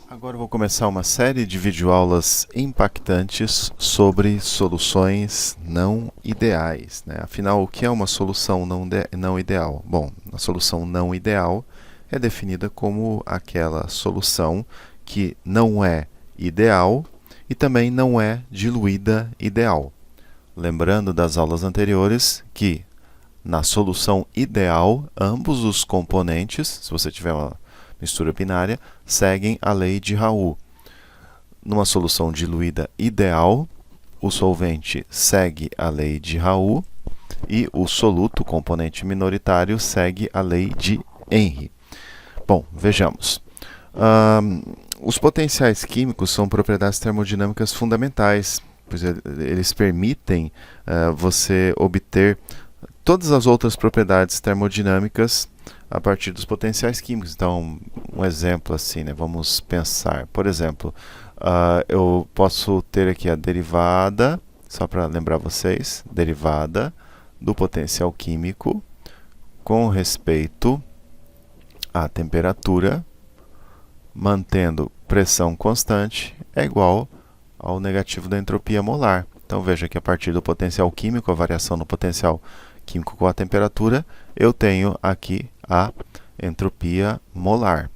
Agora eu vou começar uma série de videoaulas impactantes sobre soluções não ideais, né? Afinal, o que é uma solução não ideal? Bom, a solução não ideal é definida como aquela solução que não é ideal e também não é diluída ideal. Lembrando das aulas anteriores que na solução ideal, ambos os componentes, se você tiver uma mistura binária, seguem a lei de Raoult. Numa solução diluída ideal, o solvente segue a lei de Raoult e o soluto, o componente minoritário, segue a lei de Henry. Bom, vejamos. Os potenciais químicos são propriedades termodinâmicas fundamentais, pois eles permitem você obter todas as outras propriedades termodinâmicas a partir dos potenciais químicos. Então, um exemplo assim, né? Vamos pensar. Por exemplo, eu posso ter aqui a derivada, só para lembrar vocês, derivada do potencial químico com respeito à temperatura, mantendo pressão constante, é igual ao negativo da entropia molar. Então veja que a partir do potencial químico, a variação no potencial químico com a temperatura, eu tenho aqui a entropia molar.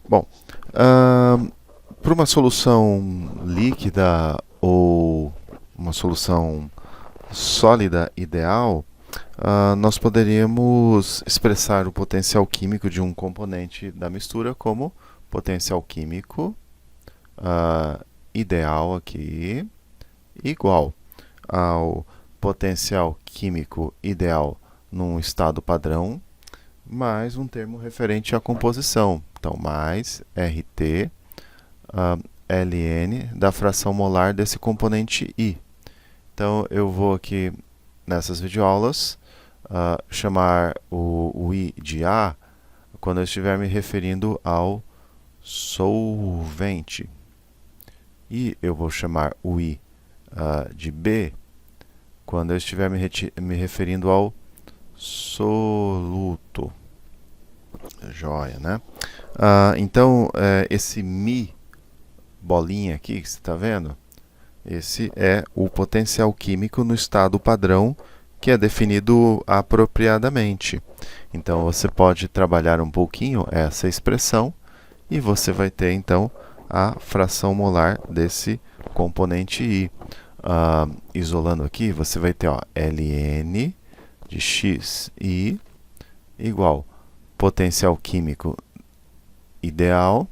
Bom, para uma solução líquida ou uma solução sólida ideal, nós poderíamos expressar o potencial químico de um componente da mistura como potencial químico ideal aqui igual ao potencial químico ideal num estado padrão, mais um termo referente à composição. Então, mais RT ln da fração molar desse componente I. Então, eu vou aqui, nessas videoaulas, chamar o I de A quando eu estiver me referindo ao solvente. E eu vou chamar o I de B quando eu estiver me referindo ao soluto. Joia, né? Então, esse Mi bolinha aqui que você está vendo, esse é o potencial químico no estado padrão que é definido apropriadamente. Então, você pode trabalhar um pouquinho essa expressão e você vai ter, então, a fração molar desse componente I. Isolando aqui, você vai ter ln de xi igual potencial químico ideal,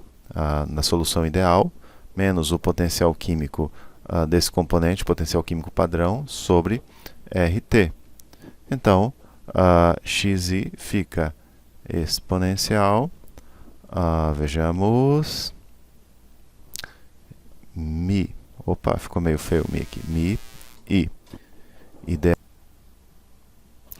na solução ideal, menos o potencial químico desse componente, potencial químico padrão, sobre RT. Então, xi fica exponencial, vejamos, mi. Opa, ficou meio feio o mi aqui. Mi, I. Ideal.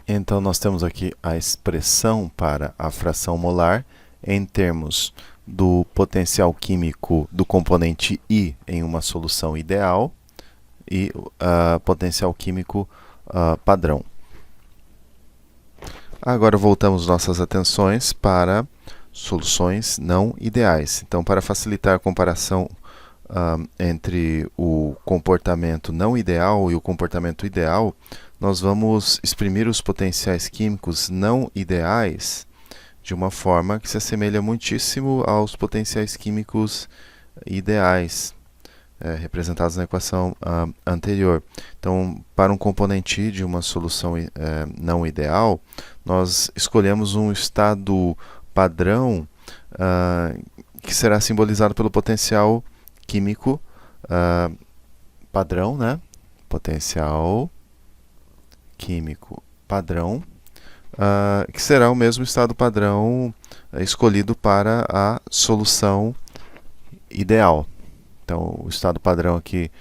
Então, nós temos aqui a expressão para a fração molar em termos do potencial químico do componente I em uma solução ideal e potencial químico padrão. Agora voltamos nossas atenções para soluções não ideais. Então, para facilitar a comparação entre o comportamento não ideal e o comportamento ideal, nós vamos exprimir os potenciais químicos não ideais de uma forma que se assemelha muitíssimo aos potenciais químicos ideais, representados na equação anterior. Então, para um componente I de uma solução não ideal, nós escolhemos um estado padrão que será simbolizado pelo potencial químico padrão, né? Potencial químico padrão, que será o mesmo estado padrão escolhido para a solução ideal. Então, o estado padrão aqui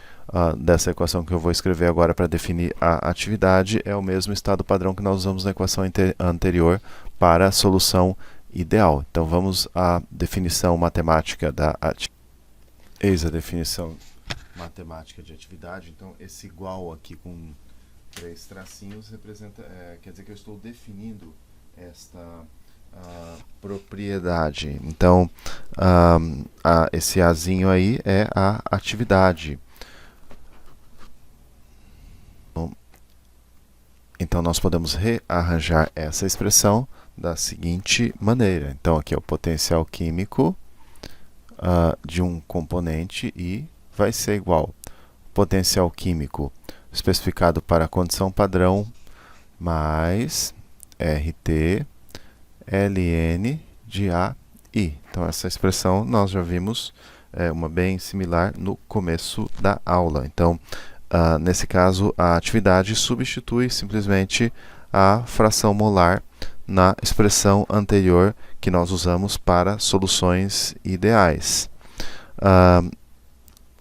dessa equação que eu vou escrever agora para definir a atividade é o mesmo estado padrão que nós usamos na equação anterior para a solução ideal. Então, vamos à definição matemática da atividade. Eis a definição matemática de atividade. Então, esse igual aqui com 3 tracinhos representa, quer dizer que eu estou definindo propriedade. Então, esse Azinho aí é a atividade. Então, nós podemos rearranjar essa expressão da seguinte maneira. Então, aqui é o potencial químico de um componente I vai ser igual potencial químico especificado para a condição padrão mais RT ln de AI. Então, essa expressão nós já vimos uma bem similar no começo da aula. Então, nesse caso, a atividade substitui simplesmente a fração molar na expressão anterior que nós usamos para soluções ideais.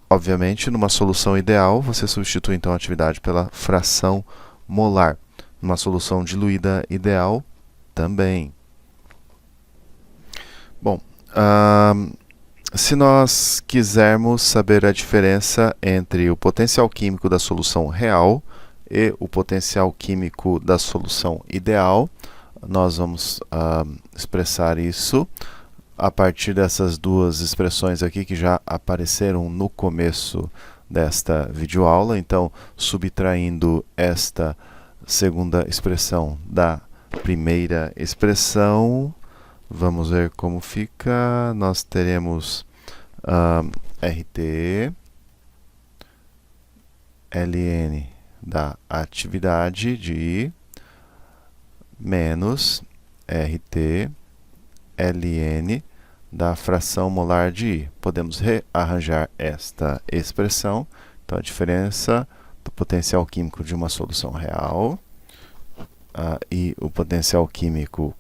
Obviamente, numa solução ideal, você substitui então a atividade pela fração molar. Numa solução diluída ideal, também. Bom, se nós quisermos saber a diferença entre o potencial químico da solução real e o potencial químico da solução ideal, nós vamos expressar isso a partir dessas duas expressões aqui que já apareceram no começo desta videoaula. Então, subtraindo esta segunda expressão da primeira expressão, vamos ver como fica. Nós teremos RT ln da atividade de I menos RT ln da fração molar de I. Podemos rearranjar esta expressão. Então, a diferença do potencial químico de uma solução real e o potencial químico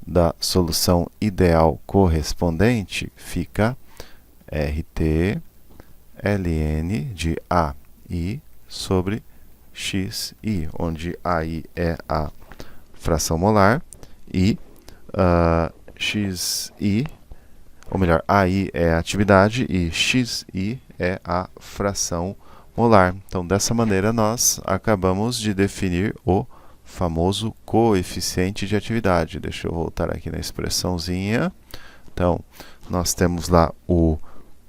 da solução ideal correspondente fica RT ln de AI sobre XI, onde AI é a fração molar e XI, ou melhor, AI é a atividade e XI é a fração molar. Então, dessa maneira, nós acabamos de definir o famoso coeficiente de atividade. Deixa eu voltar aqui na expressãozinha. Então, nós temos lá o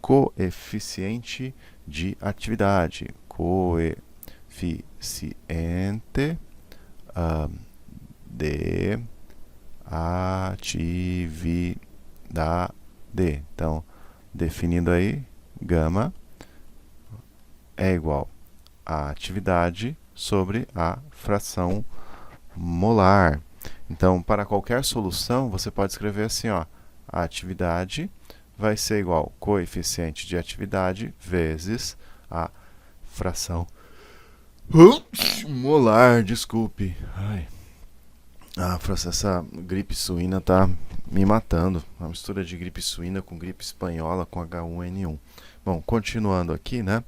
coeficiente de atividade. Coeficiente de atividade. Então, definindo aí, gama é igual a atividade sobre a fração molar. Então, para qualquer solução, você pode escrever assim, ó, a atividade vai ser igual ao coeficiente de atividade vezes a fração molar, desculpe. Ai. Essa gripe suína tá me matando. Uma mistura de gripe suína com gripe espanhola com H1N1. Bom, continuando aqui, né?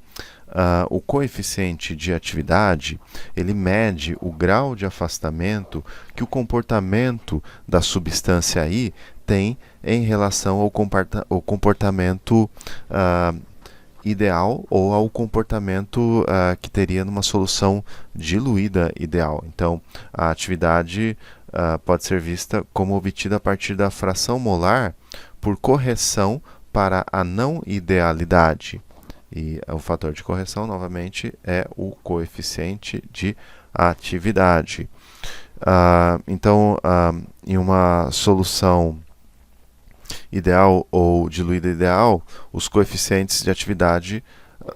O coeficiente de atividade, ele mede o grau de afastamento que o comportamento da substância I tem em relação ao comportamento ideal ou ao comportamento que teria numa solução diluída ideal. Então, a atividade pode ser vista como obtida a partir da fração molar por correção para a não idealidade. E o fator de correção, novamente, é o coeficiente de atividade. Então, em uma solução ideal ou diluída ideal, os coeficientes de atividade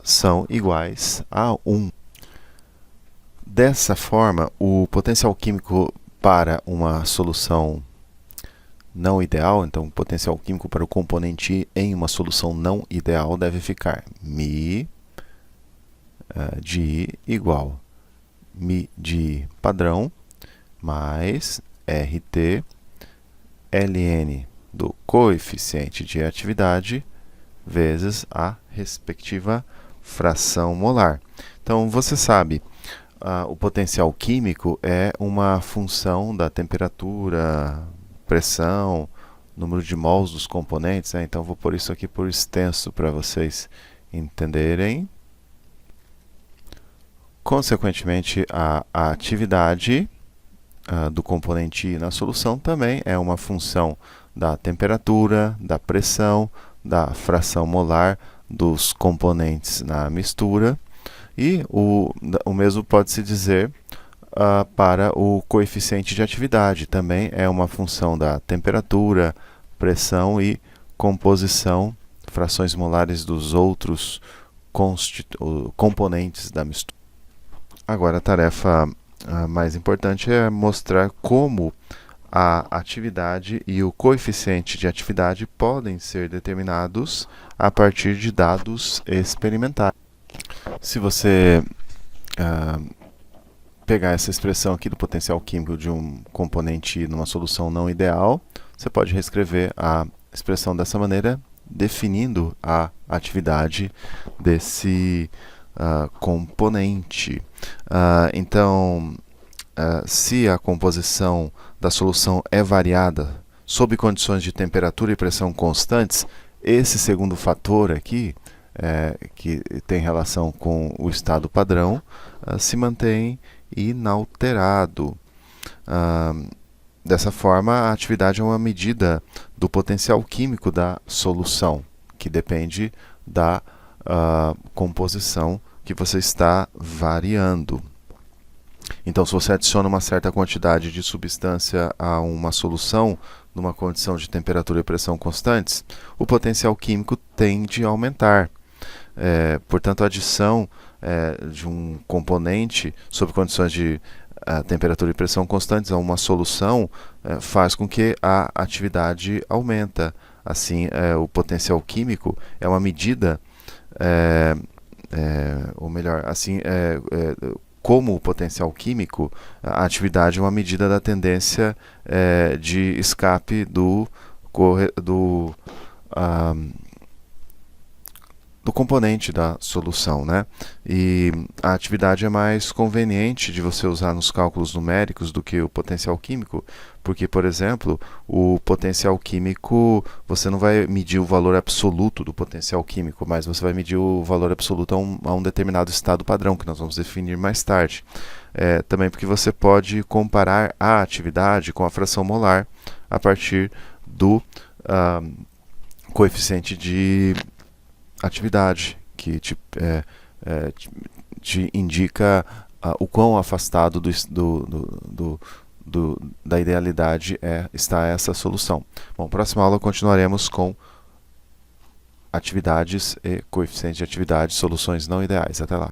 são iguais a 1. Dessa forma, o potencial químico para uma solução não ideal, então o potencial químico para o componente I em uma solução não ideal deve ficar μ de I igual μ de I padrão mais RT ln do coeficiente de atividade vezes a respectiva fração molar. Então, você sabe, o potencial químico é uma função da temperatura, pressão, número de mols dos componentes, né? Então, vou pôr isso aqui por extenso para vocês entenderem. Consequentemente, a atividade do componente I na solução também é uma função da temperatura, da pressão, da fração molar dos componentes na mistura, e o mesmo pode-se dizer para o coeficiente de atividade, também é uma função da temperatura, pressão e composição, frações molares dos outros componentes da mistura. Agora, a tarefa mais importante é mostrar como a atividade e o coeficiente de atividade podem ser determinados a partir de dados experimentais. Se você pegar essa expressão aqui do potencial químico de um componente numa solução não ideal, você pode reescrever a expressão dessa maneira, definindo a atividade desse componente. Então, se a composição da solução é variada sob condições de temperatura e pressão constantes, esse segundo fator aqui, que tem relação com o estado padrão, se mantém inalterado. Dessa forma, a atividade é uma medida do potencial químico da solução, que depende da composição que você está variando. Então, se você adiciona uma certa quantidade de substância a uma solução numa condição de temperatura e pressão constantes, o potencial químico tende a aumentar. Portanto, a adição de um componente sob condições de temperatura e pressão constantes a uma solução faz com que a atividade aumenta. Assim, o potencial químico é uma medida, ou melhor, assim, como o potencial químico, a atividade é uma medida da tendência de escape do componente da solução, né? E a atividade é mais conveniente de você usar nos cálculos numéricos do que o potencial químico, porque, por exemplo, o potencial químico, você não vai medir o valor absoluto do potencial químico, mas você vai medir o valor absoluto a um determinado estado padrão, que nós vamos definir mais tarde. Também porque você pode comparar a atividade com a fração molar a partir do coeficiente de atividade, que te indica o quão afastado da idealidade está essa solução. Bom, próxima aula continuaremos com atividades e coeficientes de atividade, soluções não ideais. Até lá.